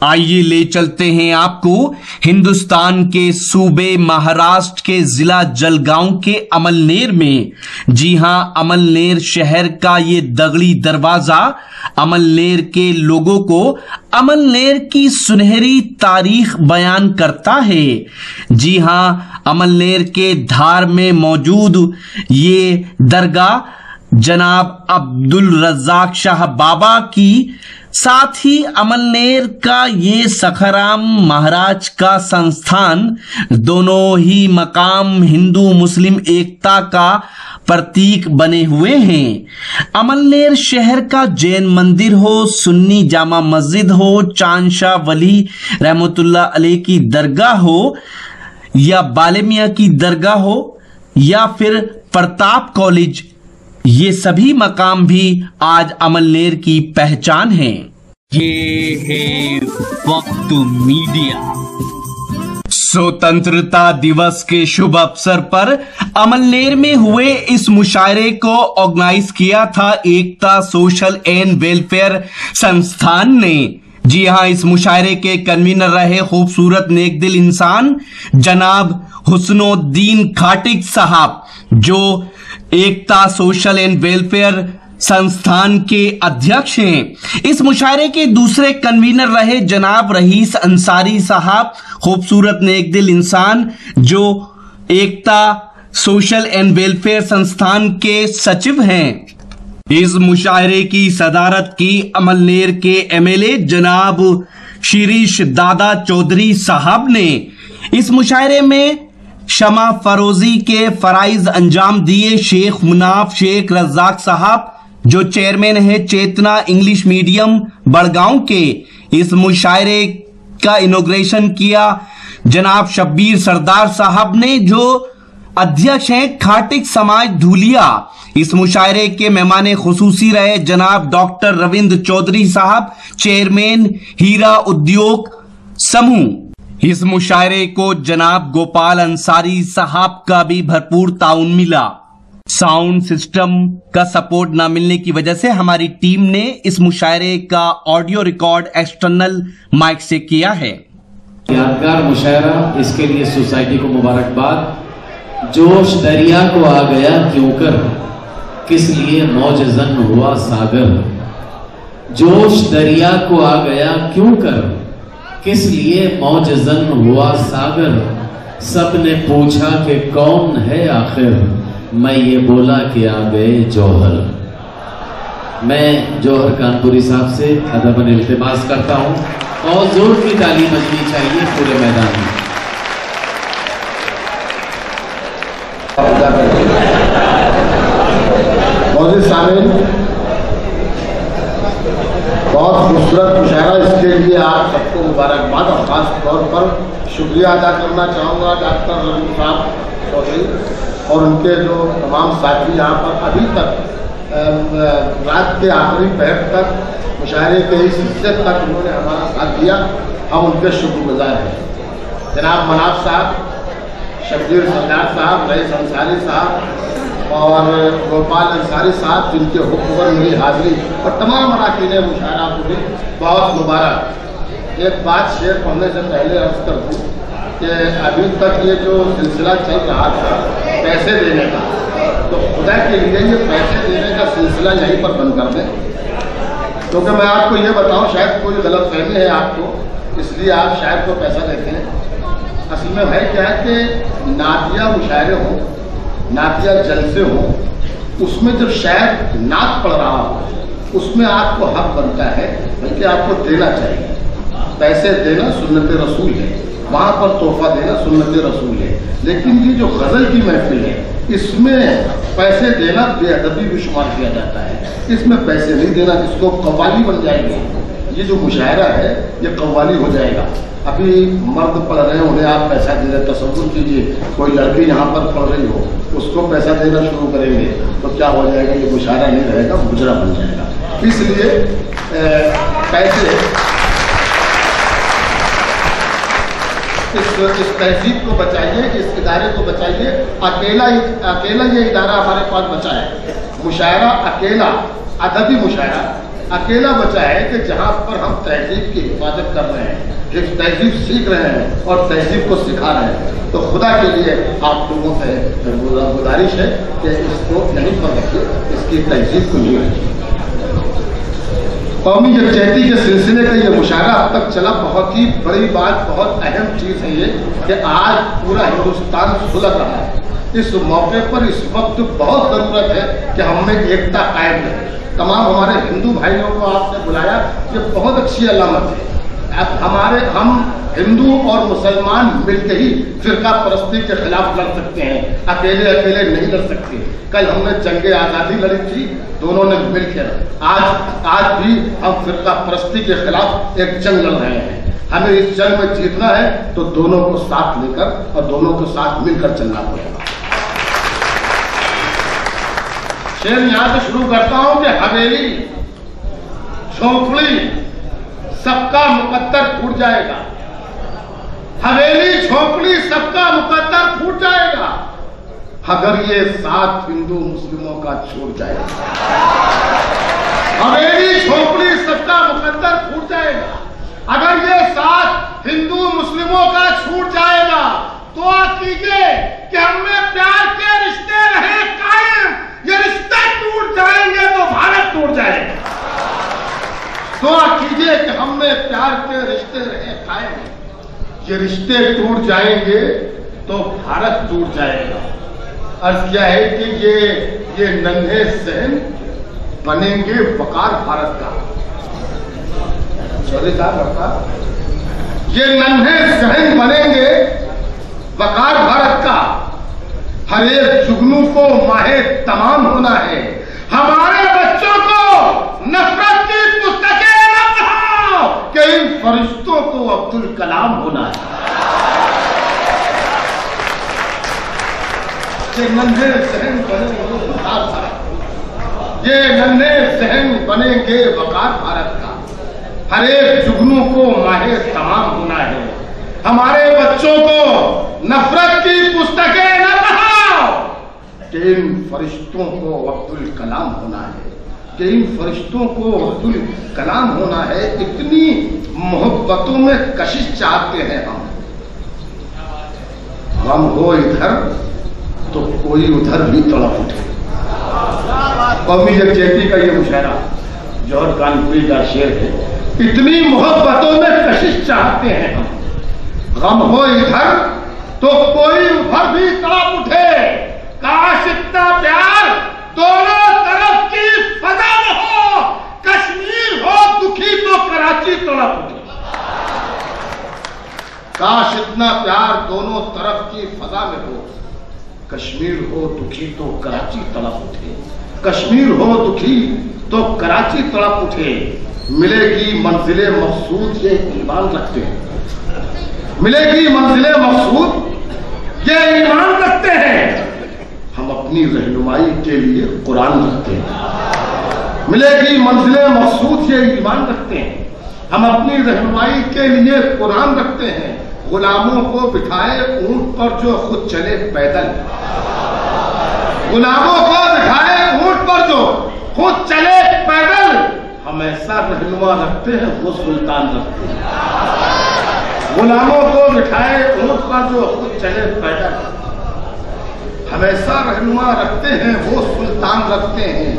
आइए ले चलते हैं आपको हिंदुस्तान के सूबे महाराष्ट्र के जिला जलगांव के अमलनेर में। जी हां, अमलनेर शहर का ये दगड़ी दरवाजा अमलनेर के लोगों को अमलनेर की सुनहरी तारीख बयान करता है। जी हां, अमलनेर के धार में मौजूद ये दरगाह जनाब अब्दुल रज्जाक शाह बाबा की, साथ ही अमलनेर का ये सखाराम महाराज का संस्थान, दोनों ही मकाम हिंदू मुस्लिम एकता का प्रतीक बने हुए हैं। अमलनेर शहर का जैन मंदिर हो, सुन्नी जामा मस्जिद हो, चांद शाह वली रहमतुल्लाह अलैह की दरगाह हो, या बालेमिया की दरगाह हो, या फिर प्रताप कॉलेज, ये सभी मकाम भी आज अमलनेर की पहचान है। ये है वक्त मीडिया। स्वतंत्रता दिवस के शुभ अवसर पर अमलनेर में हुए इस मुशायरे को ऑर्गेनाइज किया था एकता सोशल एंड वेलफेयर संस्थान ने। जी हां, इस मुशायरे के कन्वीनर रहे खूबसूरत नेकदिल इंसान जनाब हुस्नुद्दीन खाटिक साहब, जो एकता सोशल एंड वेलफेयर संस्थान के अध्यक्ष हैं। इस मुशायरे के दूसरे कन्वीनर रहे जनाब रईस अंसारी साहब, खूबसूरत नेकदिल इंसान, जो एकता सोशल एंड वेलफेयर संस्थान के सचिव हैं। इस मुशायरे की सदारत की अमलनेर के एमएलए जनाब शिरीष दादा चौधरी साहब ने। इस मुशायरे में शमा फरोजी के फराइज अंजाम दिए शेख मुनाफ शेख रज्जाक साहब, जो चेयरमैन है चेतना इंग्लिश मीडियम बड़गांव के। इस मुशायरे का इनॉग्रेशन किया जनाब शब्बीर सरदार साहब ने, जो अध्यक्ष हैं खाटिक समाज धूलिया। इस मुशायरे के मेहमान खुसूसी रहे जनाब डॉक्टर रविंद्र चौधरी साहब, चेयरमैन हीरा उद्योग समूह। इस मुशायरे को जनाब गोपाल अंसारी साहब का भी भरपूर ताउन मिला। साउंड सिस्टम का सपोर्ट ना मिलने की वजह से हमारी टीम ने इस मुशायरे का ऑडियो रिकॉर्ड एक्सटर्नल माइक से किया है। यादगार मुशायरा, इसके लिए सोसाइटी को मुबारकबाद। जोश दरिया को आ गया क्यों कर, किस लिए मौज जन हुआ सागर। जोश दरिया को आ गया क्यों कर, किस लिए मौज जन हुआ सागर। सबने पूछा कि कौन है आखिर, मैं ये बोला कि आ गए जौहर। मैं जौहर कानपुरी साहब से अदबन इल्तिमास करता हूं और जोर की तालीम बजनी चाहिए पूरे मैदान में। बहुत खूबसूरत मुशायरा, इसके लिए आप सबको मुबारकबाद और ख़ास तौर पर शुक्रिया अदा करना चाहूँगा डॉक्टर रवि साहब चौधरी और उनके जो तमाम साथी यहाँ पर अभी तक रात के आखिरी पहर तक मुशायरे के इस हिस्से तक उन्होंने हमारा साथ दिया, हम उनके शुक्रगुजार हैं। जनाब मनाफ साहब, शब्बीर सरदार साहब, रईस अंसारी साहब और गोपाल अंसारी साहब, जिनके हुक्म पर मेरी हाजिरी और तमाम अरकान मुशायरा को भी बहुत मुबारक। एक बात शेयर करने से पहले अर्ज कर दूँ कि अभी तक ये जो सिलसिला चल रहा था पैसे देने का, तो खुदा के लिए ये पैसे देने का सिलसिला यहीं पर बंद कर दें, क्योंकि मैं आपको ये बताऊं, शायद कोई गलतफहमी है आपको, इसलिए आप शायद को पैसा देते हैं। असल में है क्या है कि नातिया मुशायरे हों, नातिया जलसे हों, उसमें जब शायद नात पढ़ रहा हो, उसमें आपको हक बनता है, बल्कि आपको देना चाहिए। पैसे देना सुन्नत रसूल है, वहाँ पर तोहफा देना सुन्नत रसूल है। लेकिन ये जो गज़ल की महफिल है, इसमें पैसे देना बेअदबी भी शुमार किया जाता है। इसमें पैसे नहीं देना, इसको कव्वाली बन जाएगी। ये जो मुशायरा है ये कव्वाली हो जाएगा। अभी मर्द पढ़ रहे हैं, उन्हें आप पैसा दे रहे, तसव्वुर कीजिए कोई लड़की यहाँ पर पढ़ रही हो, उसको पैसा देना शुरू करेंगे तो क्या हो जाएगा, ये मुशायरा नहीं रहेगा, मुजरा बन जाएगा। इसलिए पैसे इस तहजीब को बचाइए, इस इदारे को बचाइए। अकेला ये इदारा हमारे पास बचा है। मुशायरा अकेला अदबी मुशायरा अकेला बचा है कि जहां पर हम तहजीब की हिफाजत कर रहे हैं, एक तहजीब सीख रहे हैं और तहजीब को सिखा रहे हैं। तो खुदा के लिए आप लोगों से गुजारिश है कि इसको नहीं पर रखिए, इसकी तहजीब को नहीं रखिए। कौमी यकजहती के सिलसिले का ये मुशायरा अब तक चला, बहुत ही बड़ी बात, बहुत अहम चीज़ है ये कि आज पूरा हिंदुस्तान सुलग रहा है। इस मौके पर इस वक्त बहुत ज़रूरत है कि हम में एकता कायम रहे। तमाम हमारे हिंदू भाइयों को आपने बुलाया, ये बहुत अच्छी अलामत है। अब हम हिंदू और मुसलमान मिलकर ही फिरका परस्ती के खिलाफ लड़ सकते हैं, अकेले अकेले नहीं लड़ सकते। कल हमने जंगे आज़ादी लड़ी थी, दोनों ने मिलकर। आज भी हम फिरका परस्ती के खिलाफ एक जंग लड़ रहे हैं। हमें इस जंग में जीतना है तो दोनों को साथ लेकर और दोनों को साथ मिलकर चलना पड़ेगा। शेर यहां से शुरू करता हूं कि हवेली झोंपड़ी सबका मुकद्दर फूट जाएगा। हवेली झोंपड़ी सबका मुकद्दर फूट जाएगा अगर ये साथ हिंदू मुस्लिमों का छूट जाएगा। हवेली झोंपड़ी सबका मुकद्दर फूट जाएगा अगर ये साथ हिंदू मुस्लिमों का छूट जाएगा। तो कीजिए कि हमें प्यार के रिश्ते रहे कायम, ये रिश्ते टूट जाएंगे तो भारत टूट जाएगा। दुआ कीजिए कि हमें प्यार के रिश्ते रहे कायम, ये रिश्ते टूट जाएंगे तो भारत टूट जाएगा। अर्ज क्या है कि ये नन्हे सहन बनेंगे वकार भारत का। चौधरी साहब, ये नन्हे सहन बनेंगे वकार भारत का। हर एक जुगनू को माहे तमाम होना है। हमारे बच्चों को नफरत की पुस्तकें न पढ़ाओ कि इन फरिश्तों को अब्दुल कलाम होना है। ये नन्हे सहन बनेंगे वकार भारत, ये नन्हे सहन बनेंगे वकार भारत का। हर एक जुगनू को माहे तमाम होना है। हमारे बच्चों को नफरत की पुस्तकें न पढ़ाओ कि इन फरिश्तों को अब्दुल कलाम होना है, कि इन फरिश्तों को अब्दुल कलाम होना है। इतनी मोहब्बतों में कशिश चाहते हैं हम हो इधर तो कोई उधर भी तड़प उठे। कौमी यकजहती का ये मुशायरा जौहर कानपुरी का शेर है। इतनी मोहब्बतों में कशिश चाहते हैं हम, गम हो इधर तो कोई उधर भी तड़प उठे। काश इतना प्यार दोनों तरफ की फजा में हो। कश्मीर हो दुखी तो कराची तड़प उठे। काश इतना प्यार दोनों तरफ की फजा में हो। कश्मीर हो दुखी तो कराची तड़प उठे। कश्मीर हो दुखी तो कराची तड़प उठे। मिलेगी मंजिले मकसूद ये ईमान रखते हैं। मिलेगी मंजिले मकसूद ये ईमान रखते हैं। हम अपनी रहनुमाई के लिए कुरान रखते हैं। मिलेगी मंजिले मकसूद ये ईमान रखते हैं। हम अपनी रहनुमाई के लिए कुरान रखते हैं। गुलामों को बिठाए ऊंट पर जो खुद चले पैदल। गुलामों को बिठाए ऊंट पर जो खुद चले पैदल। हम ऐसा रहनुमा रखते हैं वो सुल्तान रखते हैं। गुलामों को बिठाए ऊंट पर जो खुद चले पैदल। हम ऐसा रहनुमा रखते हैं वो सुल्तान रखते हैं।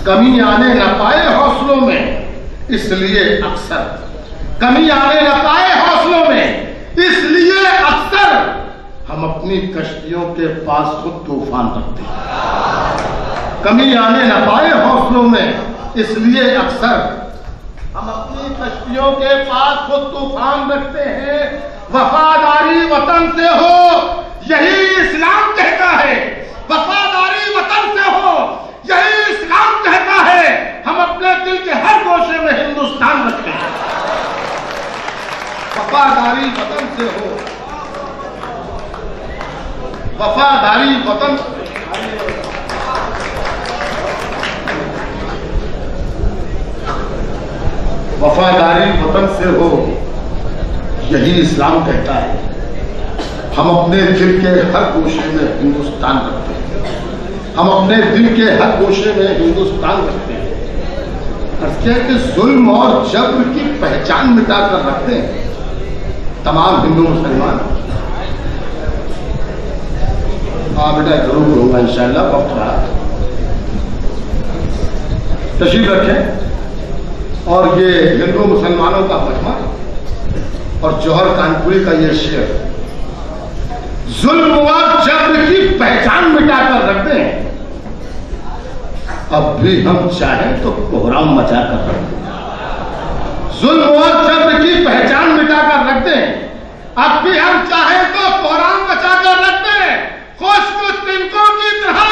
कमी आने न पाए हौसलों में इसलिए अक्सर, कमी आने न पाए हौसलों में इसलिए अक्सर हम अपनी कश्तियों के पास खुद तूफान रखते हैं। कमी आने न पाए हौसलों में इसलिए अक्सर हम अपनी कश्तियों के पास खुद तूफान रखते हैं। वफादारी वतन से हो यही इस्लाम कहता है। वफादारी वतन से हो यही इस्लाम कहता है। हम अपने दिल के हर गोशे में हिंदुस्तान रखते हैं। वफादारी वतन से हो, वफादारी वतन वफादारी वतन से हो यही इस्लाम कहता है। हम अपने दिल के हर गोशे में हिंदुस्तान रखते हैं। हम अपने दिल के हर गोशे में हिंदुस्तान रखते हैं। कि जुल्म और जब्र की पहचान मिटाकर रखते हैं तमाम हिंदू मुसलमान। हाँ बेटा जरूर करूंगा इंशाल्लाह, वक्त रहा तशरीफ रखें। और ये हिंदू मुसलमानों का मजमा और जौहर कानपुरी का ये शेर, जुल्म और जब्र की पहचान मिटाकर रखते हैं, अब भी हम चाहें तो कोहराम मचा कर रखते हैं। जुल्म और जब्र की पहचान मिटाकर रखते हैं, अब भी हम चाहें तो कोहराम मचा कर रखते हैं। खुशकुश तिनकों की तरह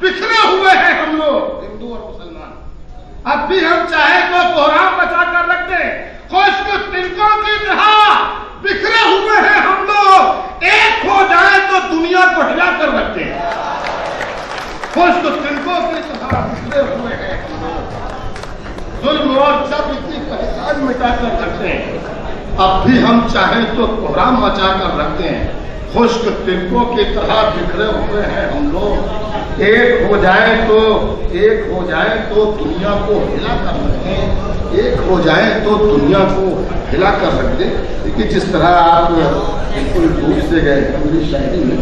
बिखरे हुए हैं हम लोग हिंदू और मुसलमान। अब भी हम चाहें तो कोहराम मचा कर रखते हैं। खुशकुश तिनकों की तरह बिखरे हुए हैं हम लोग। एक हो जाए तो दुनिया को हिला कर रखते हैं। खुशकुश तिनकों की तरह बिखरे हुए हैं हम लोग। जुल्म और जब्र की पहचान मिटाकर रखते हैं, अब भी हम चाहें तो कोहराम मचा कर रखते हैं। खुश्क तिनकों की तरह बिखरे हुए हैं हम लोग। एक हो जाए तो दुनिया को हिला कर रखें। एक हो जाए तो दुनिया को हिला कर रख दे। देखिए जिस तरह आप बिल्कुल डूब से गए मेरी शायरी में,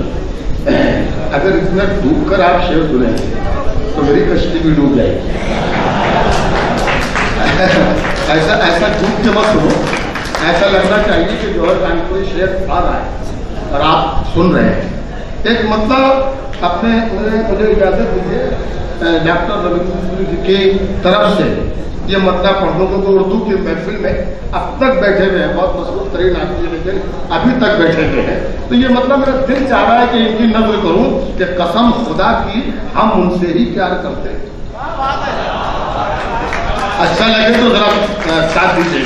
अगर इतना डूब कर आप शेर सुनेंगे तो मेरी कश्ती भी डूब जाएगी। ऐसा डूब के मत सुनो, ऐसा लगना चाहिए कि जौहर कानपुरी शेर आ रहा है और आप सुन रहे हैं। एक मतलब अपने मुझे इजाजत दीजिए, डॉक्टर रविंद्र जी की तरफ से ये मतलब पढ़ने को तो उर्दू की महफिल में अब तक बैठे हुए हैं, बहुत मशहूर तरीन आदमी है लेकिन अभी तक बैठे हुए हैं। तो ये मतलब मेरा दिल चाह रहा है कि इनकी नज़्म करूं कि कसम खुदा की हम उनसे ही प्यार करते हैं। अच्छा लगे तो जरा साथ दीजिए,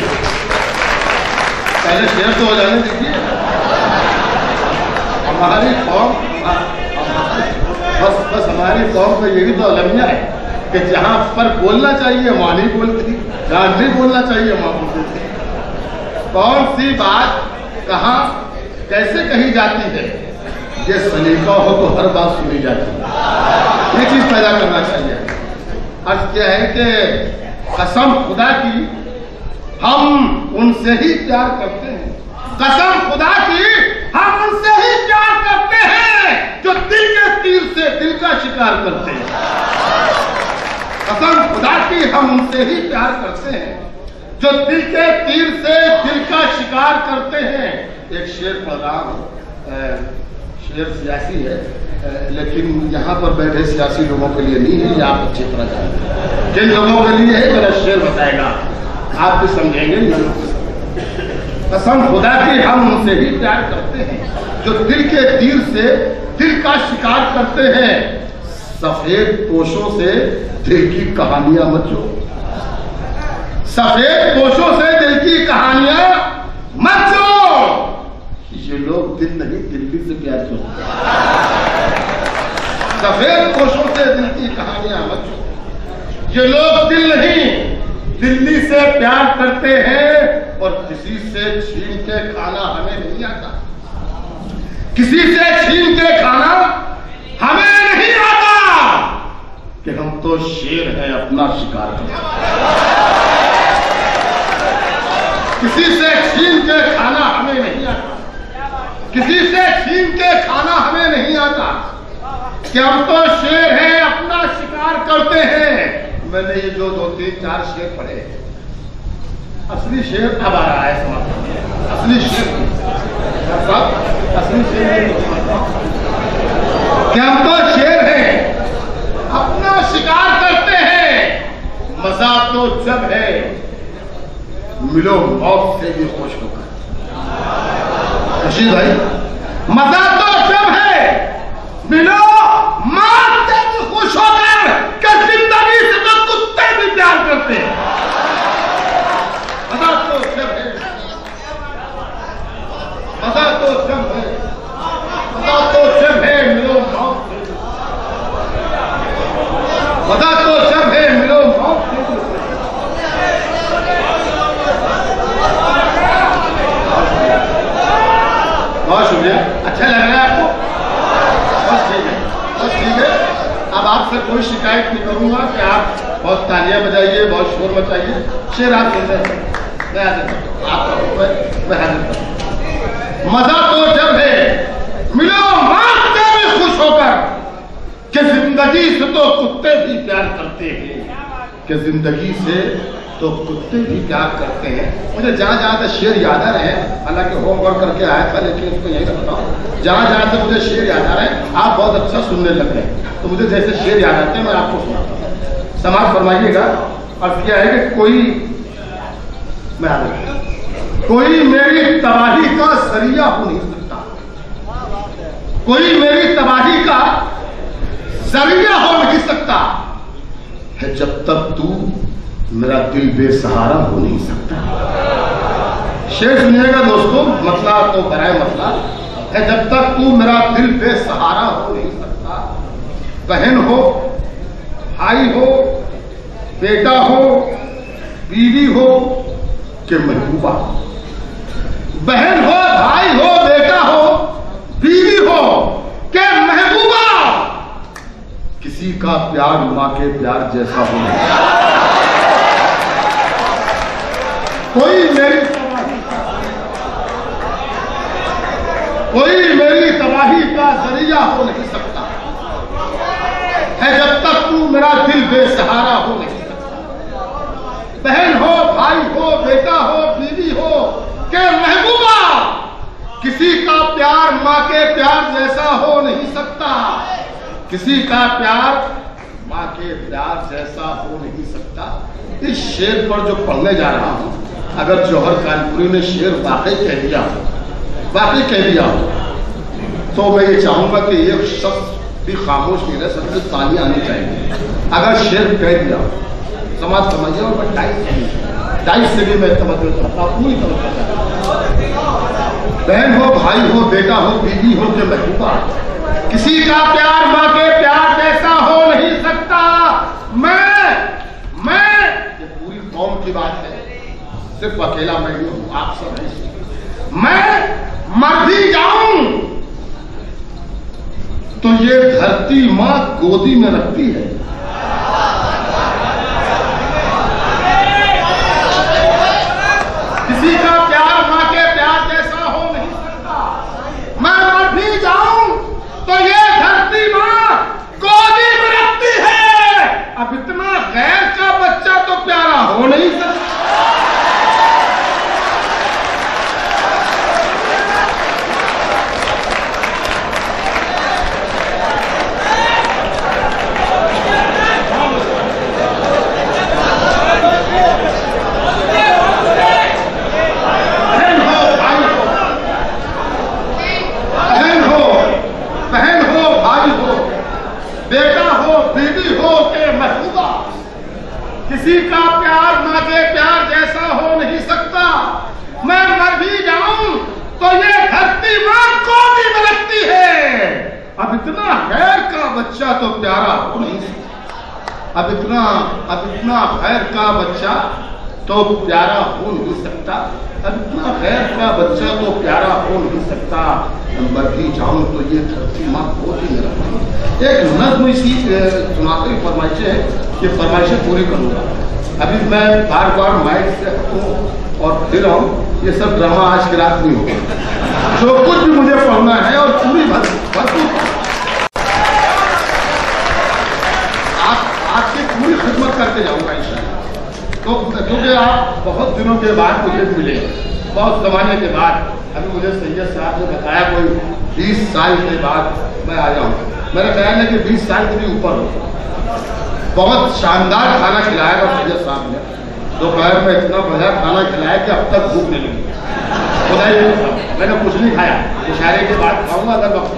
पहले शेयर तो हो जाने दीजिए। हमारी कौम बस हमारी कौम का यही तो अलमिया है कि जहां पर बोलना चाहिए वहां नहीं बोलती, जहां नहीं बोलना चाहिए वहां बोलती। कौन सी बात कहां कैसे कही जाती है, ये सलीका हो तो हर बात सुनी जाती है। ये चीज पैदा करना चाहिए। अर्थ क्या है कि कसम खुदा की हम उनसे ही प्यार करते हैं। कसम खुदा की हम उनसे ही प्यार करते हैं जो दिल के तीर से दिल का शिकार करते हैं। कसम खुदा की हम उनसे ही प्यार करते हैं जो दिल के तीर से दिल का शिकार करते हैं। एक शेर पढ़ रहा हूं, शेर सियासी है लेकिन यहाँ पर बैठे सियासी लोगों के लिए नहीं है, ये आप अच्छी तरह जानते हैं। जिन लोगों के लिए है मेरा शेर बताएगा, आप भी समझेंगे। कसम खुदा की हम उनसे ही प्यार करते हैं जो दिल के तीर से दिल का शिकार करते हैं। सफेद पोशों से दिल की कहानियां मत जो, सफेद पोशों से दिल की कहानियां मत जो। ये लोग दिल नहीं दिल्ली से प्यार करते हैं। सफेद पोशों से दिल की कहानियां मत जो। ये लोग दिल नहीं दिल्ली से प्यार करते हैं और किसी से छीन के खाना हमें नहीं आता। किसी से छीन के खाना हमें नहीं आता कि हम तो शेर हैं अपना शिकार करते। किसी से छीन के खाना हमें नहीं आता, किसी से छीन के खाना हमें नहीं आता कि हम तो शेर हैं अपना शिकार करते हैं। मैंने ये जो 2, 3, 4 शेर पढ़े, असली शेर अब आ रहा है समाज। असली शेर असली शेर क्या हम तो शेर हैं अपना शिकार करते हैं। मजा तो जब है मिलो मौत से भी खुश होकर। भाई मजा तो जब है मिलो मौत से भी खुश होकर कि जिंदगी से तो कुत्ते भी प्यार करते हैं। मजा तो जब है, मजा तो जब है, मजा तो जब है मिलो मौत से, मजा तो जब है मिलो मौत से। बहुत शुक्रिया, अच्छा लग रहा है आपको? बस ठीक है, बस ठीक है। अब आपसे कोई शिकायत नहीं करूंगा कि आप बहुत तालियां बजाइए, बहुत शोर मचाइए। शेर आप सुन रहे हैं, मैं हाजिर करता हूं, आपका हुक्म है, मैं हाजिर करता हूं। मजा तो जब है मिलो मांगते भी खुश होकर कि जिंदगी से तो कुत्ते भी प्यार करते हैं, कि जिंदगी से तो कुत्ते भी प्यार करते हैं। मुझे जहां जहां से शेर याद आ रहे हैं, हालांकि होमवर्क करके आया था लेकिन इसको यही रखता हूँ, जहां जहां से मुझे शेर याद आ रहे हैं आप बहुत अच्छा सुनने लग रहे हैं, तो मुझे जैसे शेर याद आते हैं मैं आपको सुनाता हूँ। समाज फरमाइएगा। और क्या है कि कोई मेरी तबाही का जरिया हो नहीं सकता, कोई मेरी तबाही का जरिया हो नहीं सकता है, जब तक तू मेरा दिल बेसहारा हो नहीं सकता। शेर सुनिएगा दोस्तों, मसला तो बराए मसला है, जब तक तू मेरा दिल बेसहारा हो नहीं सकता। बहन हो, भाई हो, बेटा हो, बीवी हो कि महबूबा, बहन हो, भाई हो, बेटा हो, बीवी हो कि महबूबा, किसी का प्यार मां के प्यार जैसा हो नहीं। कोई मेरी तबाही का जरिया हो नहीं सकता है, जब तक तू मेरा दिल बेसहारा हो नहीं सकता। बहन हो, भाई हो, बेटा हो, बीवी हो के महबूबा, किसी का प्यार मां के प्यार जैसा हो नहीं सकता, किसी का प्यार मां के प्यार जैसा हो नहीं सकता। इस शेर पर जो पढ़ने जा रहा हूं, अगर जौहर कानपुरी ने शेर वाकई कह दिया हो, तो मैं ये चाहूंगा कि एक शख्स भी खामोश नहीं रह सकते, तालियां आनी चाहिए अगर शेर कह दिया। समाज समझिए। और मैं 2.5 से भी मैं तवज्जो चाहता हूं, पूरी तवज्जो चाहता हूं। बहन हो, भाई हो, बेटा हो, बीवी हो के महबूबा, किसी का प्यार मां के प्यार जैसा हो नहीं सकता। मैं ये पूरी कौम की बात है, सिर्फ अकेला मैं नहीं हूं, आप सब नहीं। मैं मर भी जाऊं तो ये धरती मां गोदी में रखती है। किसी का प्यार मां के प्यार जैसा हो नहीं सकता। मैं मर भी जाऊं तो ये धरती मां गोदी में रखती है। अब इतना गैर का बच्चा तो प्यारा हो नहीं सकता। किसी का प्यार मां के प्यार जैसा हो नहीं सकता। मैं मर भी जाऊं तो ये धरती मां गोदी में रखती है। अब इतना खैर का बच्चा तो प्यारा हो नहीं सकता। अब इतना खैर का बच्चा तो प्यारा हो नहीं सकता। अब इतना खैर का बच्चा तो प्यारा हो नहीं सकता। मर भी जाऊं तो ये धरती मां गोदी में रखती है। एक नज्म इसी सुनाते हुए फरमाइशें हैं, ये फरमाइशें पूरी करूंगा। अभी मैं बार बार माइक से हूँ और फिर आऊँ, ये सब ड्रामा आज की रात नहीं होगा। जो कुछ भी मुझे पढ़ना है और पूरी भरपूर आपकी पूरी खिदमत करके जाऊंगा इंशाल्लाह। तो क्योंकि आप बहुत दिनों के बाद मुझे मिले, बहुत जमाने के बाद। अभी मुझे सैयद साहब ने बताया कोई 20 साल के बाद मैं आया हूँ। मेरा ख्याल है कि 20 साल के भी ऊपर हो। बहुत शानदार खाना खिलाया था सैयद साहब ने, दोपहर में इतना बढ़िया खाना खिलाया कि अब तक भूख नहीं लगी। मैंने कुछ नहीं खाया, इशारे के बाद खाऊंगा अगर वक्त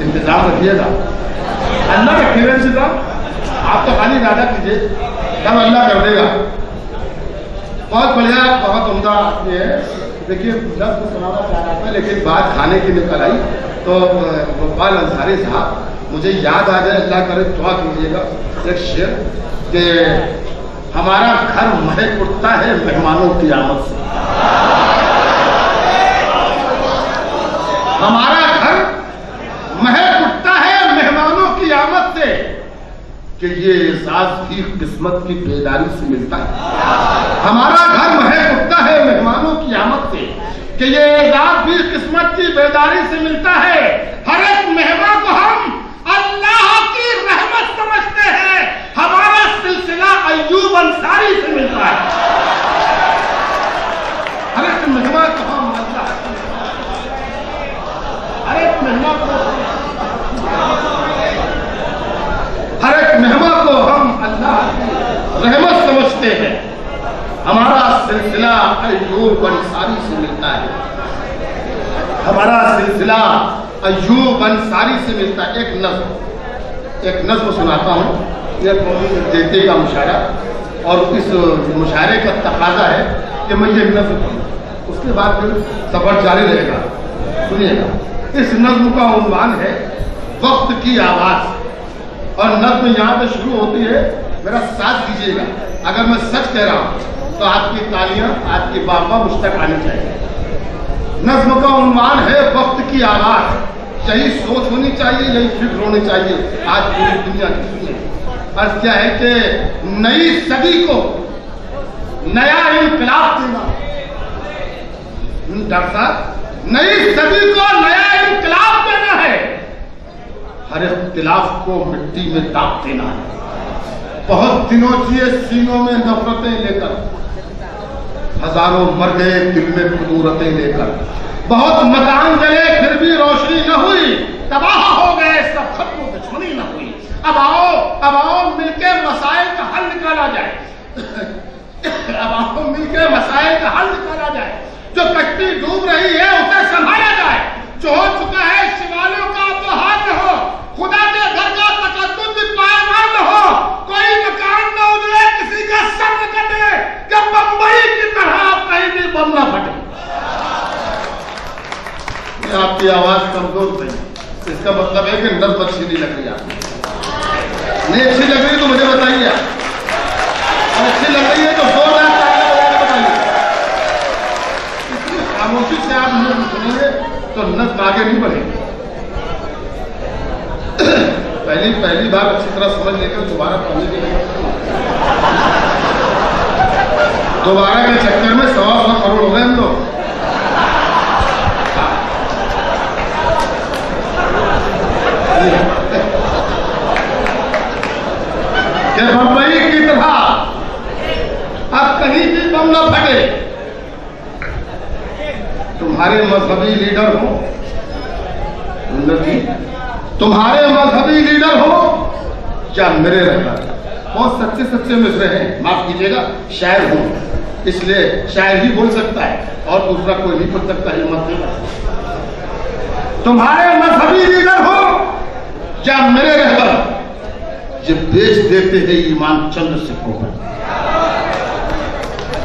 इंतजाम रखिएगा। अल्लाह रखेगा इंतजाम, आप तो खाली इरादा कीजिए, तब अल्लाह कर देगा। बहुत बढ़िया, बहुत उम्दा आदमी है। देखिए लफ्ज़ सुनाना चाह रहा था लेकिन बात खाने की निकल आई। तो गोपाल अंसारी साहब, मुझे याद आ जाए, अल्लाह करे दुआ कीजिएगा, एक शेर कि हमारा घर महक उठता है मेहमानों की आमद से। हमारा घर महक उठता है मेहमानों की आमद से। कि ये एहसास भी किस्मत की बेदारी से मिलता है। हमारा घर महक उठता है मेहमानों की आमद से कि ये एहसास भी किस्मत की बेदारी से मिलता है। हर एक मेहमान को हम अल्लाह की रहमत समझते हैं। हमारा सिलसिला अय्यूब अंसारी से मिलता है। हर एक मेहमान को हम हर एक मेहमान को हम अल्लाह की रहमत समझते हैं। हमारा सिलसिला अय्यूब अंसारी से मिलता है। हमारा सिलसिला अय्यूब अंसारी से मिलता है। एक नज़्म सुनाता हूँ। यह देते का मुशायरा और इस मुशायरे का तकाजा है कि मैं ये नज़्म पढ़ूँ, उसके बाद फिर सफर जारी रहेगा। सुनिएगा, इस नज़्म का उन्वान है वक्त की आवाज़ और नज़्म यहाँ पे शुरू होती है। मेरा साथ दीजिएगा। अगर मैं सच कह रहा हूँ तो आपकी तालियां, आपकी बाबा मुझ तक आनी चाहिए। नज़्म का उन्वान है वक्त की आवाज़। यही सोच होनी चाहिए, यही फिक्र होनी चाहिए आज पूरी दुनिया की। सुनिए, अर्ज क्या है कि नई सदी को नया इनकलाब देना। डॉक्टर साहब, नई सदी को नया इनकलाब देना है। हर इख्तिलाफ को मिट्टी में दाग देना है। बहुत दिनों जिए सीनों में नफरतें लेकर, हजारों मर गए दिल में कुदूरतें लेकर। बहुत मकान जले फिर भी रोशनी न हुई, तबाह हो गए सब खत्म दुश्मनी न हुई। अब आओ मिलके मसाइल का हल निकाला जाए। अब आओ मिलके मसाइल का हल निकाला जाए। जो कश्ती डूब रही है उसे संभाला जाए। जो हो चुका है शिवालियों का तो हाथ हो, खुदा के घर का तकद्दुस भी पायमाल न हो। कोई मकान न उजड़े, किसी का सर न कटे, कि बंबई की तरह कहीं भी बम न फटे। आपकी आवाज कमजोर नहीं, इसका मतलब है कि नज़्म अच्छी नहीं लग रही। आपको नहीं अच्छी लग रही तो मुझे बताइए। अच्छी लग रही है तो 2 लाख बताइए। इतनी खामोशी से आप नज़्म सुनेंगे तो नज़्म आगे नहीं बढ़ेगी। पहली बार अच्छी तरह समझ लेकर दोबारा पढ़ने के लिए दोबारा के चक्कर में 1.25 करोड़ हो गए हम लोग। बंबई की तरह अब कहीं भी बम न फटे। तुम्हारे मजहबी लीडर हो, तुम्हारे मजहबी लीडर हो या मेरे रहबर। बहुत सच्चे मिसरे हैं, माफ कीजिएगा, शायर हूं इसलिए शायर ही बोल सकता है और दूसरा कोई नहीं बोल सकता। हिम्मत नहीं। तुम्हारे मजहबी लीडर हो या मेरे रहबर, ये बेच देते हैं ईमान चंद सिक्कों पर।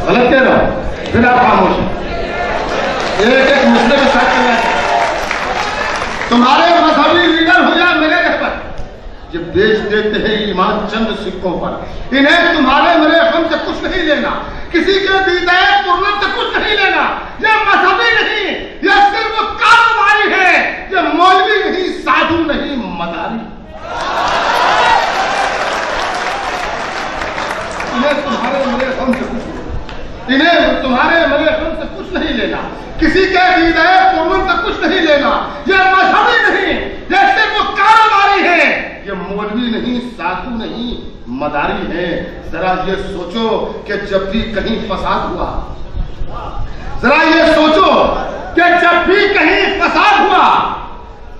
गलत कह रहा हूं, फिर आप खामोश हैं। एक मुस्लिम के साथ चल रहा है। तुम्हारे मजहबी लीडर हो या मेरे रहबर, ये बेच देते हैं ईमान चंद सिक्कों पर। इन्हें तुम्हारे मेरे गम से कुछ नहीं लेना, किसी के दीदार तुरंत से कुछ नहीं लेना। यह मजहबी नहीं, यह सिर्फ कारोबारी है। यह मौलवी नहीं, साधु नहीं, मदारी। इन्हें तुम्हारे मेरे गम से कुछ नहीं लेना, किसी के दीदार तुरंत से कुछ नहीं लेना। यह मजहबी नहीं, यह सिर्फ कारोबारी है। ये मौलवी नहीं, साधु नहीं, मदारी है। जरा ये सोचो कि जब भी कहीं फसाद हुआ, जरा ये सोचो कि जब भी कहीं फसाद हुआ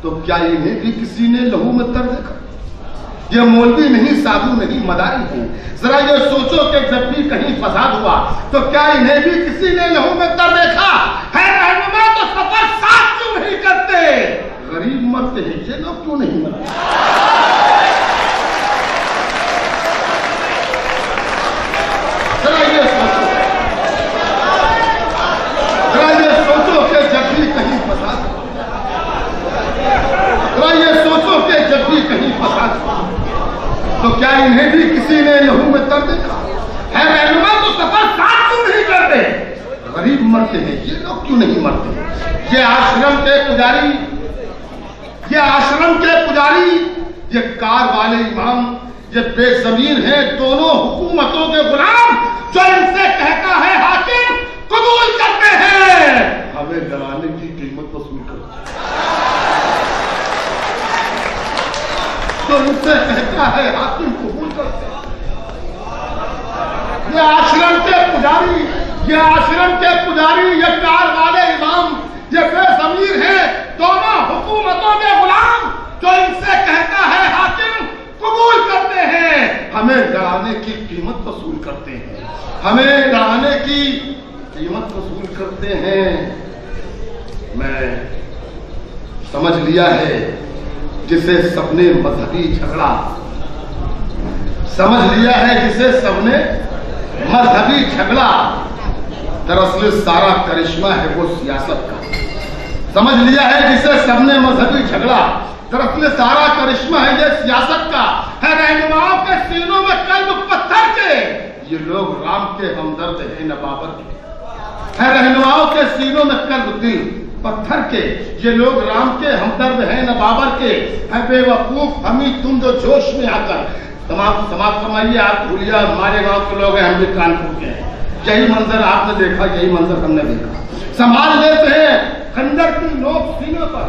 तो क्या इन्हें भी किसी ने लहू में तर देखा? ये मौलवी नहीं, साधु नहीं, मदारी है। जरा ये सोचो कि जब भी कहीं फसाद हुआ तो क्या इन्हें भी किसी ने लहू में तर देखा? है रहनुमा तो सफर साथ क्यों नहीं करते? गरीब मरते हैं, ये लोग क्यों नहीं मरते? जरा ये सोचो कि जब भी कहीं फसाद हुआ, जरा ये सोचो कि जब भी कहीं फसाद हुआ तो क्या इन्हें भी किसी ने लहू में तर देखा? है रहनुमा तो सफर साथ क्यों नहीं करते? गरीब मरते हैं, ये लोग क्यों नहीं मरते? ये आश्रम के पुजारी, ये कार वाले इमाम, ये बेजमीन हैं दोनों हुकूमतों के गुलाम, जो इनसे कहता है हाकिम कबूल करते हैं, हमें डराने की कीमत वसूल करते हैं। जो इनसे कहता है हाकिम कबूल करते हैं। ये आश्रम के पुजारी, ये आश्रम के पुजारी, ये कार वाले इमाम, ये बेजमीर हैं दोनों हुकूमतों के गुलाम, जो इनसे कहता है हाकिम कबूल करते हैं, हमें डराने की कीमत वसूल करते हैं, हमें डराने की कीमत वसूल करते हैं। मैं समझ लिया है जिसे सबने मजहबी झगड़ा, समझ लिया है जिसे सबने मजहबी झगड़ा, दरअसल सारा करिश्मा है वो सियासत का। समझ लिया है जिसे सबने मजहबी झगड़ा, दरअसल सारा करिश्मा है ये सियासत का। है रहनुमाओं के सीनों में कल्ब पत्थर के, ये लोग राम के हमदर्द है न बाबर के। है रहनुमाओं के सीनों में कल्ब दिल पत्थर के, ये लोग राम के हमदर्द हैं न बाबर के। है बेवकूफ हमी तुम जो जोश में आकर तमाम समाप्त फरमाइए। आप भूलिया हमारे गांव के लोग हैं, हम भी कानपुर के हैं। यही मंजर आपने देखा, यही मंजर हमने देखा। संभाल लेते हैं खंजर की नोक सीने पर,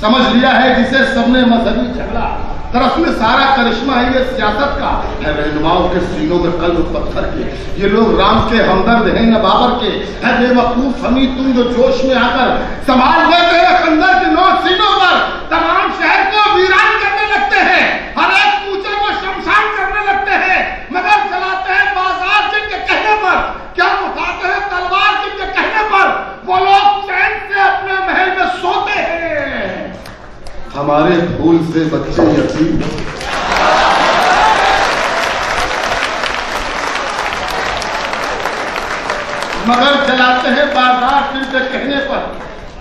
समझ लिया है जिसे सबने मजहबी झगड़ा, दरअसल सारा करिश्मा है ये सियासत का। है रहनुमाओं के सीनों में कल्ब पत्थर के, ये लोग राम के हमदर्द हैं न बाबर के। है बेवकूफ हमी तुम जो जोश में आकर संभाल लेते हैं खंजर की नोक सीनों पर, तमाम शहर को वीरान करने लगते हैं, हर एक कूचे को शमशान करने लगते हैं, मगर चलाते हैं बाजार जिनके कहने पर, क्या उठाते हैं तलवार जिनके कहने पर, वो लोग चैन से अपने महल में सोते हैं। हमारे फूल से बच्चे यतीम, मगर चलाते हैं बाजार जिनके कहने पर,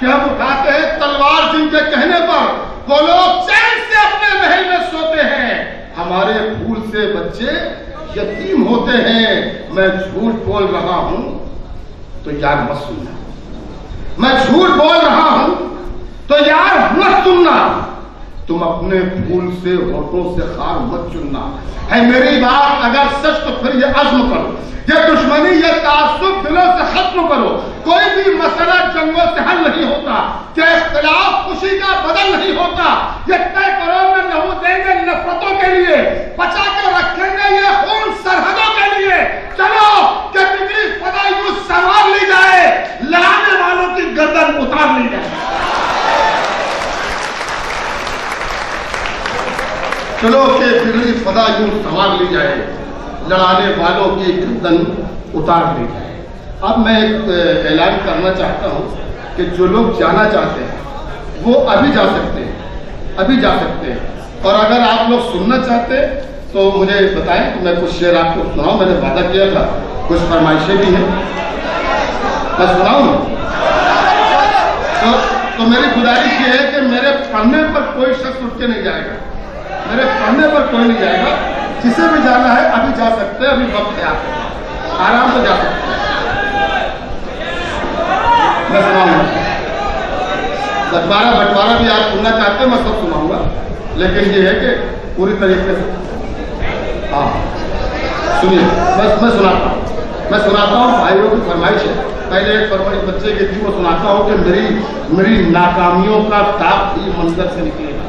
क्या उठाते हैं तलवार जिनके कहने पर, वो लोग चैन से अपने महल में सोते हैं। हमारे फूल से बच्चे यतीम होते हैं। मैं झूठ बोल रहा हूं तो यार मत सुनना, मैं झूठ बोल रहा हूं तो यार मत सुनना। तुम अपने फूल से होठों से खार मत चुनना। है मेरी बात अगर सच तो फिर ये अज़्म करो, ये दुश्मनी ये तासुब दिलों से खत्म करो। कोई भी मसला जंगों से हल नहीं होता, क्या इख्तिलाफ खुशी का बदल नहीं होता। ये तय करो में लहू देंगे नफरतों के लिए, बचा के रखेंगे ये खून सरहदों के लिए। चलो कि बिगड़ी फदा यूं संवार ली जाए, लड़ाने वालों की गर्दन उतार ली जाए। चलो के बिगड़ी फदा यूं संवार ली जाए, लड़ाने वालों की गर्दन उतार ली जाए। अब मैं एक ऐलान करना चाहता हूं कि जो लोग जाना चाहते हैं वो अभी जा सकते हैं, अभी जा सकते हैं। और अगर आप लोग सुनना चाहते हैं तो मुझे बताएं, मैं कुछ शेर आपको सुनाऊं। मैंने वादा किया था, कुछ फरमाइशें भी हैं, मैं सुनाऊं। तो मेरी गुजारिश ये है कि मेरे पढ़ने पर कोई शख्स उठ के नहीं जाएगा, मेरे पढ़ने पर कोई नहीं जाएगा। जिसे भी जाना है अभी जा सकते हैं, अभी वक्त है, आप आराम से जा सकते हैं। मैं सुनाऊंगा, बंटवारा भी आप सुनना चाहते हैं मैं सब सुनाऊंगा, लेकिन ये है कि पूरी तरीके से हाँ सुनिए। मैं सुनाता हूँ भाइयों की फरमाइश है। पहले एक फरमाइश बच्चे की थी, वो सुनाता हूँ कि मेरी नाकामियों का दाग भी मंजर से निकलेगा,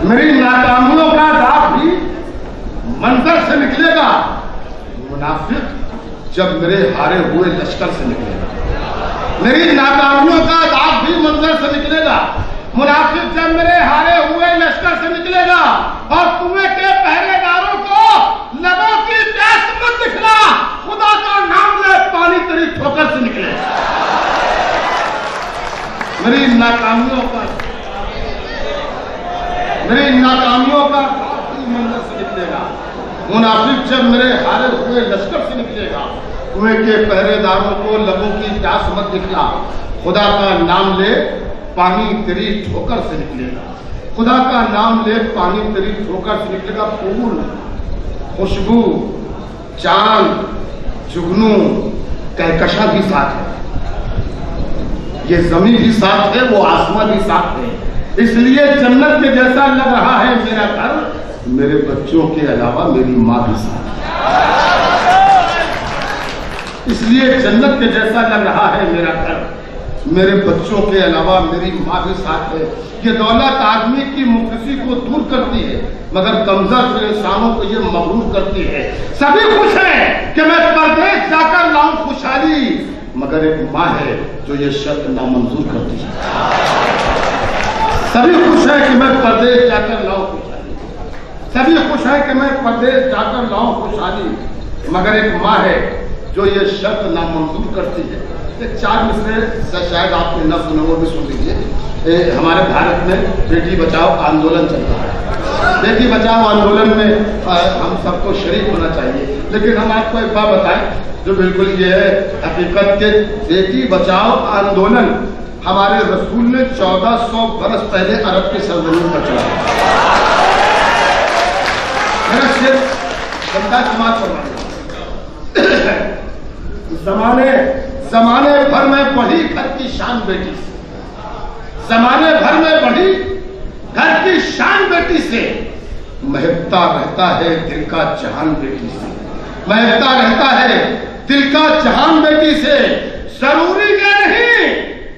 मेरी नाकामियों का दाग भी मंजर से निकलेगा। मुनाफिक जब मेरे हारे हुए लश्कर से निकलेगा, मेरी नाकामियों का दाग भी मंजर से निकलेगा। मुनाफिक जब मेरे हारे हुए लश्कर से निकलेगा, और कुएं के पहरेदारों को लबों की प्यास मत दिखला, खुदा का नाम ले पानी तेरी ठोकर से निकलेगा। मेरी नाकामियों का मंजर से निकलेगा। मुनाफिक जब मेरे हारे हुए लश्कर से निकलेगा, कुएं के पहरेदारों को लबों की प्यास मत दिखला, खुदा का नाम ले पानी तेरी ठोकर से निकलेगा। खुदा का नाम ले पानी तेरी ठोकर से निकलेगा। फूल, खुशबू, चांद, जुगनू, कहकशा भी साथ है, ये जमीन भी साथ है, वो आसमान भी साथ है। इसलिए जन्नत के जैसा लग रहा है मेरा घर, मेरे बच्चों के अलावा मेरी माँ भी साथ है। इसलिए जन्नत के जैसा लग रहा है मेरा घर, मेरे बच्चों के अलावा मेरी माँ भी साथ है। ये दौलत आदमी की मुफलिसी को दूर करती है, मगर कमजोर इंसानों को ये मगरूर करती है। सभी खुश हैं कि मैं परदेश जाकर लाऊं खुशहाली, मगर एक माँ है जो ये शर्त नामंजूर करती है। सभी खुश हैं कि मैं परदेश जाकर लाऊं खुशहाली, सभी खुश हैं कि मैं परदेश जाकर लाऊं खुशहाली, मगर एक माँ है जो ये शर्त नामंजूर करती है। एक 4 मिसरे शायद आपने न सुने, वो भी सुन लीजिए। हमारे भारत में बेटी बचाओ आंदोलन चल रहा है। बेटी बचाओ आंदोलन में हम सबको शरीक होना चाहिए, लेकिन हम आपको एक बात बताएं जो बिल्कुल ये है हकीकत के, बेटी बचाओ आंदोलन हमारे रसूल ने 1400 बरस पहले अरब की सरजमीन पर चलाया। मेरा शेर बंदा समाज पर जमाने भर में बढ़ी घर की शान बेटी से, जमाने भर में बढ़ी घर की शान बेटी से, महकता रहता है दिल का जहान बेटी से, महकता रहता है दिल का जहान बेटी से। जरूरी ये नहीं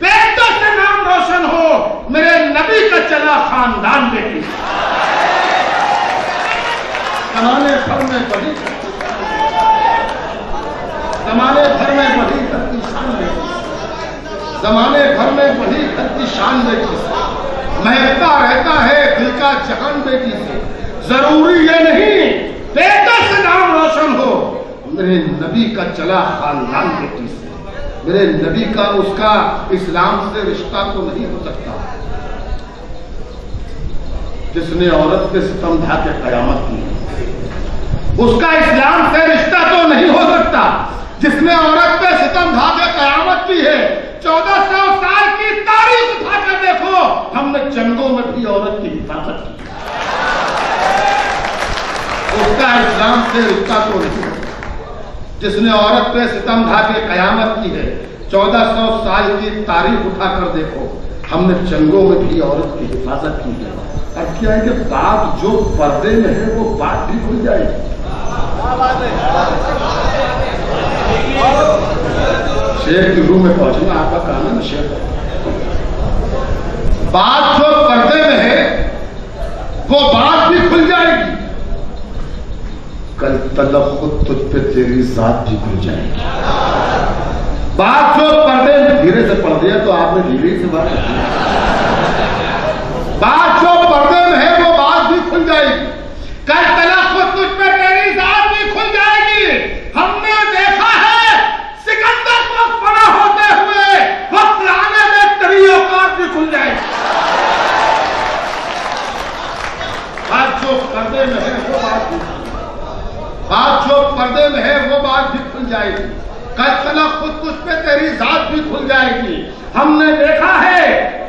बेटों से नाम रोशन हो, मेरे नबी का चला खानदान बेटी से। जमाने भर में बढ़ी, जमाने भर में बढ़ी घर की शान बेटी से, जमाने भर में बढ़ी घर की शान बेटी से, महकता रहता है दिल का जहान बेटी से। जरूरी ये नहीं बेटों से नाम रोशन हो, मेरे नबी का चला खानदान बेटी से। मेरे नबी का उसका इस्लाम से रिश्ता तो नहीं हो सकता जिसने औरत पे सितम ढा के कयामत की। उसका इस्लाम से रिश्ता तो नहीं हो सकता जिसने औरत पे सितम ढा के कयामत की है। 1400 साल की तारीख उठाकर देखो, हमने जंगों में भी औरत की हिफाजत की। उसका इस्लाम से रिश्ता तो नहीं हो जिसने औरत पे सितम ढा के कयामत की है। 1400 साल की तारीख उठाकर देखो, हमने जंगों में भी औरत की हिफाजत की है। अब क्या है कि बात जो पर्दे में है वो बात भी खुल जाएगी। शेर की रूह में पहुंचना आपका काम है ना शेर। बात जो पर्दे में है वो बात भी खुल जाएगी। कल तलब खुद तुझ पे तेरी जात भी खुल जाएगी। बात जो पर्दे में, धीरे से पढ़ दिया तो आपने धीरे से बात की। बात जो पर्दे में है वो बात भी खुल जाएगी। कल तलब खुद तुझ पे तेरी जात भी खुल जाएगी। हमने देखा है सिकंदर को पड़ा होते हुए वक्त आने में तेरी औकात भी खुल जाएगी। बात जो पर्दे में है वो बात भी, बात जो पर्दे में है वो बात भी खुल जाएगी। कल तलब खुद तुझ पे तेरी जात भी खुल जाएगी। हमने देखा है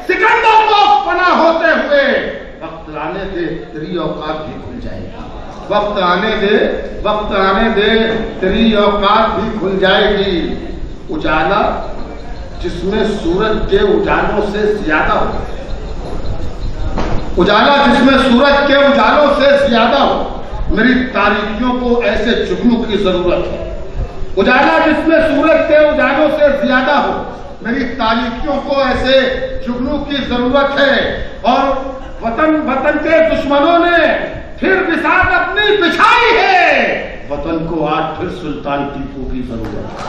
सिकंदर को पना होते हुए वक्त आने दे तेरी औकात भी खुल जाएगी। वक्त आने दे, वक्त आने दे तेरी औकात भी खुल जाएगी। उजाला जिसमें सूरज के उजालों से ज्यादा हो, उजाला जिसमें सूरज के उजालों से ज्यादा हो, मेरी तारीखियों को ऐसे जुगनू की जरूरत है। उजाला जिसमें सूरज के उजालों से ज्यादा हो, मेरी तारीखियों को ऐसे जुगनू की जरूरत है। और वतन के दुश्मनों ने फिर बिसात अपनी बिछाई है, वतन को आज फिर सुल्तान टीपू की जरूरत है।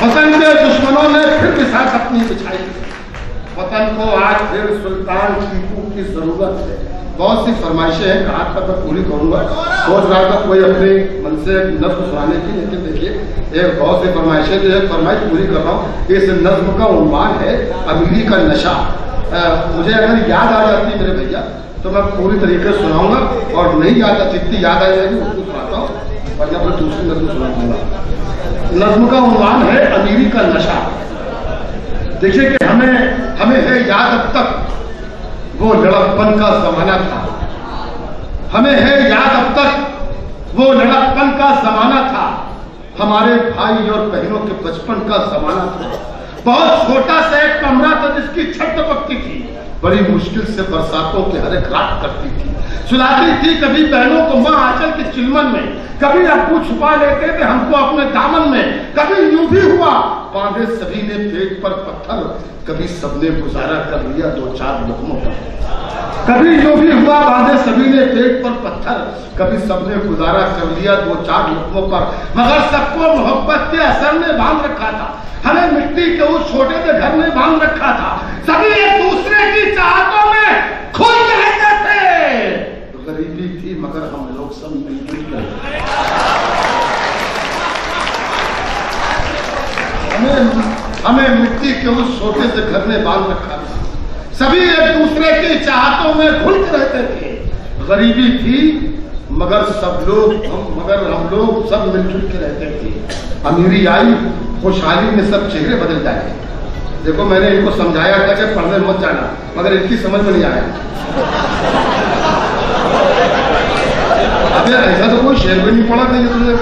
वतन के दुश्मनों ने फिर बिसात अपनी बिछाई है, वतन को आज फिर सुल्तान टीपू की जरूरत है। बहुत सी फरमाइशें हैं, कहा तक मैं पूरी करूंगा। सोच रहा था कोई अपने मन से नज्म सुनाने की, लेकिन देखिए एक बहुत सी फरमाइशें जो है फरमाइश पूरी कर रहा हूँ। इस नज्म का उन्वान है अमीरी का नशा। मुझे अगर याद आ जाती मेरे भैया तो मैं पूरी तरीके से सुनाऊंगा, और नहीं याद, जितनी याद आ जाएगी उसको सुनाता हूँ, वरना फिर दूसरी नज्म सुना दूंगा। नज्म का उन्वान है अमीरी का नशा। देखिए कि हमें है याद अब तक वो लड़कपन का जमाना था। हमें है याद अब तक वो लड़कपन का जमाना था। हमारे भाई और बहनों के बचपन का जमाना था। बहुत छोटा सा एक कमरा था जिसकी छत टपकती थी, बड़ी मुश्किल से बरसातों के हर एक रात करती थी, सुलाती थी कभी बहनों को माँ आंचल के चिलमन में, कभी अब्बू छुपा लेते थे हमको अपने दामन में, कभी यूं भी हुआ बांधे सभी ने पेट पर पत्थर, कभी सबने गुजारा कर लिया 2-4 लुकमों पर, कभी यूं भी हुआ बांधे सभी ने पेट पर पत्थर, कभी सबने गुजारा कर लिया 2-4 लुकमों पर, मगर सबको मोहब्बत के असर ने बांध रखा था, हमें मिट्टी के उस छोटे से घर में बांध रखा था, सभी एक दूसरे की चाहतों में खोए रहते थे। गरीबी थी मगर हम लोग सब मिलजुल कर हमें मिट्टी के उस छोटे से घर में बांध रखा था, सभी एक दूसरे की चाहतों में घुल के रहते थे। गरीबी थी मगर हम लोग सब मिलजुल के रहते थे। अमीरी आई, खुशहाली में सब चेहरे बदल जाए। देखो मैंने इनको समझाया था कि पढ़ने मत जाना, मगर इनकी समझ में नहीं आया। अबे ऐसा तो कोई शेर भी नहीं पढ़ा था ये तुझे।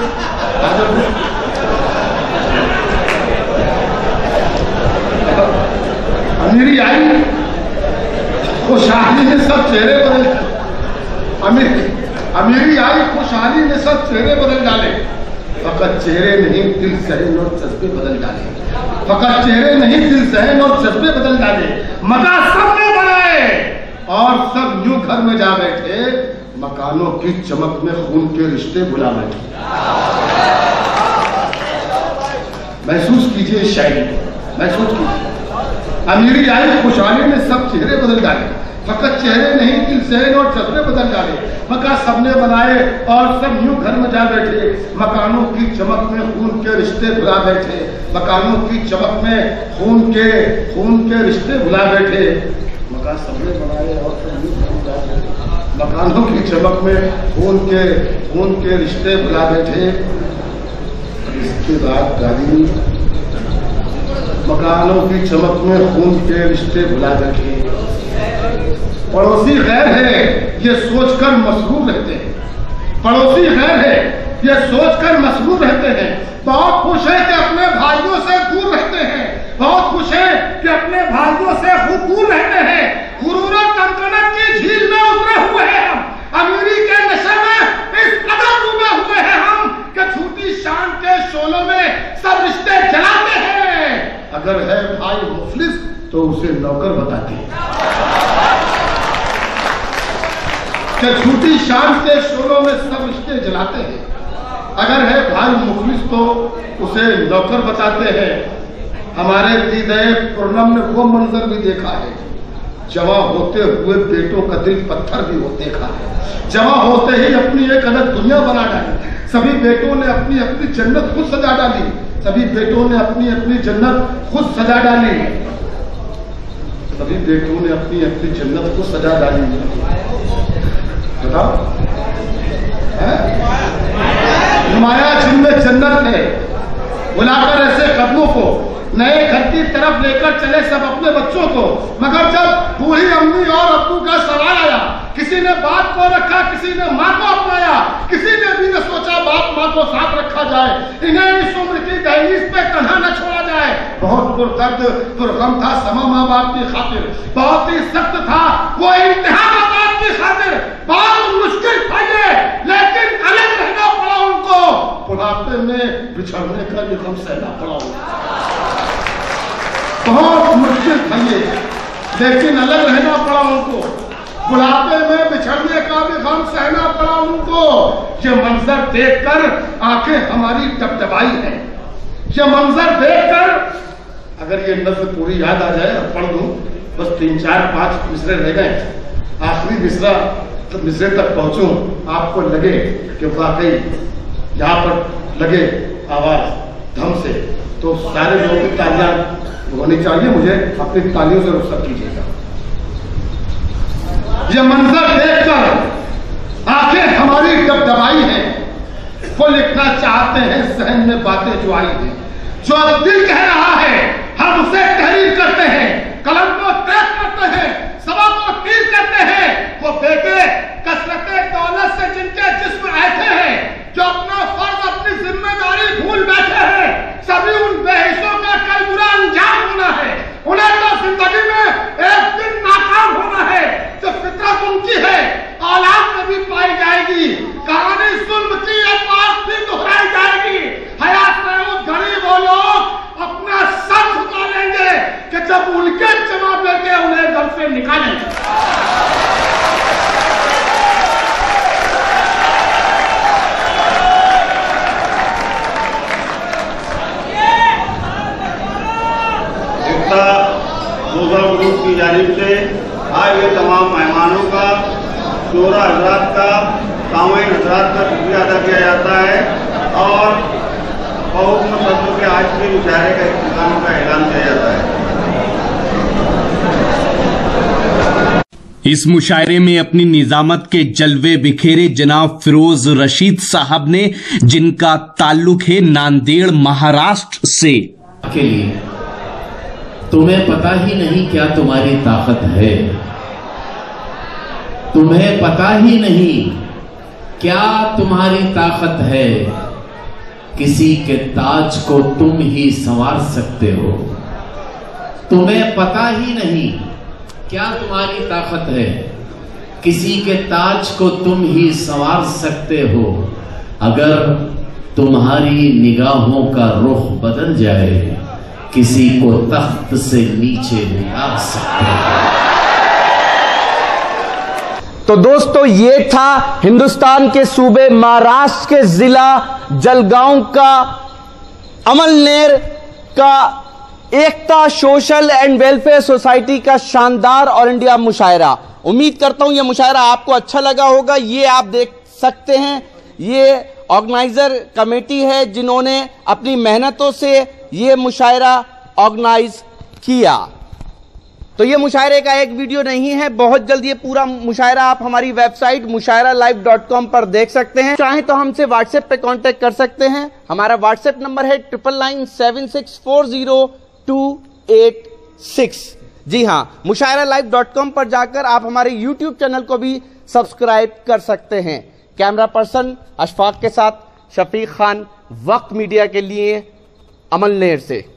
अमीरी आई, खुशहाली में सब चेहरे बदल, अमीरी आई, खुशहाली में सब चेहरे बदल डाले, फकत चेहरे नहीं दिल सहन और जज्बे बदल डाले, फकत चेहरे नहीं दिल सहन और जज्बे बदल डाले। मकान सबने बनाए और सब यूं घर में जा बैठे, मकानों की चमक में खून के रिश्ते बुला बैठे। महसूस कीजिए शायरी, महसूस कीजिए। अमीरी आई, खुशहाली में सब चेहरे बदल डाले, फकत चेहरे नहीं दिल सहन और जज्बे बदल डाले। मकान सबने बनाए और सब यूं घर में जा बैठे, मकानों की चमक में खून के रिश्ते भुला बैठे, मकानों की चमक में खून के रिश्ते भुला बैठे। मकान सबने बनाए और सब यूं घर में जा बैठे, मकानों की चमक में खून के रिश्ते भुला बैठे। इसके बाद गाली, मकानों की चमक में खून के रिश्ते भुला बैठे। पड़ोसी गैर है ये सोचकर मसरूर रहते हैं, पड़ोसी गैर है ये सोचकर मसरूर रहते हैं। बहुत खुश है कि अपने भाइयों से दूर रहते हैं, बहुत खुश है कि अपने भाइयों से खुद दूर रहते हैं। गुरूरत तंत्रनत की झील में उतरे हुए हैं हम, अमीरी के नशे में इस कदर डूबे हुए हैं हम कि झूठी शान के शोलों में सब रिश्ते जलाते हैं। अगर है भाई मुफलिस तो उसे नौकर बताते हैं, कि झूठी शान के शोलों में सब रिश्ते जलाते हैं। अगर है भाई मुखलिस तो उसे नौकर बताते हैं। हमारे दीदे पूर्णम ने वो मंजर भी देखा है, जवां होते हुए बेटों का दिल पत्थर भी वो देखा है। जवां होते ही अपनी एक अलग दुनिया बना डाली, सभी बेटों ने अपनी अपनी जन्नत खुद सजा डाली, सभी बेटों ने अपनी अपनी जन्नत खुद सजा डाली, सभी बेटों ने अपनी अपनी जन्नत खुद सजा डाली। बताओ, नुमाया जिनमें जन्नत है, बुलाकर ऐसे कदमों को नए घर की तरफ लेकर चले सब अपने बच्चों को। मगर जब बूढ़ी अम्मी और अब्बू का सवाल आया, किसी ने बाप को रखा, किसी ने माँ को अपनाया, किसी ने भी न सोचा बाप माँ को साथ रखा जाए, इन्हें इस उम्र की दहलीज पे तन्हा न छोड़ा जाए। बहुत पुरदर्द पुरगम था समा माँ बाप की खातिर, बहुत ही सख्त था वो इम्तिहान माँ बाप की खातिर, बहुत मुश्किल था ये, लेकिन अलग रहना पड़ा उनको, बुढ़ापे में बिछड़ने का भी गम सहना पड़ा उनको। बहुत मुश्किल था ये, लेकिन अलग रहना पड़ा उनको, बुढ़ापे में बिछड़ने का भी गम सहना पड़ा उनको। ये मंजर देखकर आंखें हमारी टपटपाई है, ये मंजर देखकर, अगर ये नज़्म पूरी याद आ जाए और पढ़ दूं, बस 3-4-5 मिसरे रह गए, आखिरी मिसरे तक पहुंचूं, आपको लगे कि वाकई यहाँ पर लगे आवाज धम से, तो सारे लोगों की तालियां होनी चाहिए। मुझे अपनी तालियों से रुखसत कीजिएगा। ये मंजर देखकर आंखें हमारी दबदबाई है, वो लिखना चाहते हैं सहन में बातें जो आई हैं, जो दिल कह रहा है हम उसे तहरीर करते हैं, कलम को तेज करते हैं, सभा को तीर करते हैं। वो बेटे कसरते दौलत से जिनके जिस्म ऐसे हैं, जो अपना फर्ज अपनी जिम्मेदारी भूल बैठे हैं, सभी उन बेहिसों का कल बुरा अंजाम की जानिब से आए हुए तमाम मेहमानों का, शोरा हजरात का, सामाइन हजरात का शुक्रिया अदा किया जाता है और बहुहुक्म सदर के आज के मुशायरे का इख्तिताम का ऐलान किया जाता है। इस मुशायरे में अपनी निजामत के जलवे बिखेरे जनाब फिरोज रशीद साहब ने, जिनका ताल्लुक है नांदेड़ महाराष्ट्र से। के लिए तुम्हें पता ही नहीं क्या तुम्हारी ताकत है, तुम्हें पता ही नहीं क्या तुम्हारी ताकत है। किसी के ताज को तुम ही संवार सकते हो, तुम्हें पता ही नहीं क्या तुम्हारी ताकत है। किसी के ताज को तुम ही संवार सकते हो। अगर तुम्हारी निगाहों का रुख बदल जाए, किसी को तख्त से नीचे उतार सकते हो। तो दोस्तों, ये था हिंदुस्तान के सूबे महाराष्ट्र के जिला जलगांव का अमलनेर का एकता सोशल एंड वेलफेयर सोसाइटी का शानदार ऑल इंडिया मुशायरा। उम्मीद करता हूं यह मुशायरा आपको अच्छा लगा होगा। ये आप देख सकते हैं, ये ऑर्गेनाइजर कमेटी है जिन्होंने अपनी मेहनतों से ये मुशायरा ऑर्गेनाइज किया। तो ये मुशायरे का एक वीडियो नहीं है, बहुत जल्द ये पूरा मुशायरा आप हमारी वेबसाइट mushairalive.com पर देख सकते हैं। चाहे तो हमसे व्हाट्सएप पे कांटेक्ट कर सकते हैं। हमारा व्हाट्सएप नंबर है 9997640286। जी हाँ, mushairalive.com पर जाकर आप हमारे यूट्यूब चैनल को भी सब्सक्राइब कर सकते हैं। कैमरा पर्सन अशफाक के साथ शफीक खान, वक्त मीडिया के लिए अमलनेर से।